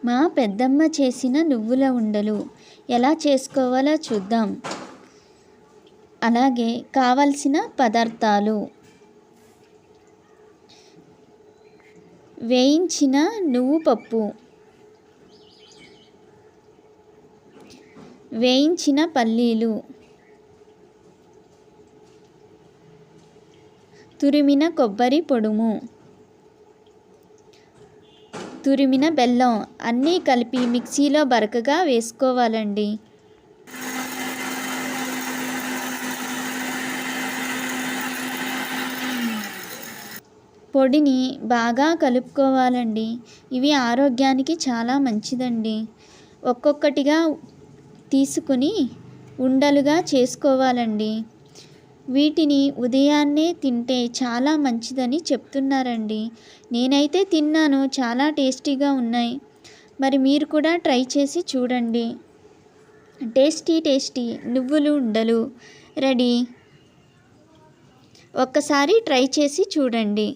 మా పెద్దమ్మ చేసిన నువ్వుల ఉండలు ఎలా చేసుకోవాలో చూద్దాం. అలాగే కావలసిన పదార్థాలు: వేయించిన నువ్వు పప్పు, వేయించిన పల్లీలు, తురిమిన కొబ్బరి పొడుము, తురిమిన బెల్లం అన్నీ కలిపి మిక్సీలో బరకగా వేసుకోవాలండి. పొడిని బాగా కలుపుకోవాలండి. ఇవి ఆరోగ్యానికి చాలా మంచిదండి. ఒక్కొక్కటిగా తీసుకుని ఉండలుగా చేసుకోవాలండి. వీటిని ఉదయాన్నే తింటే చాలా మంచిదని చెప్తున్నారండి. నేనైతే తిన్నాను, చాలా టేస్టీగా ఉన్నాయి. మరి మీరు కూడా ట్రై చేసి చూడండి. టేస్టీ నువ్వులు ఉండలు రెడీ. ఒక్కసారి ట్రై చేసి చూడండి.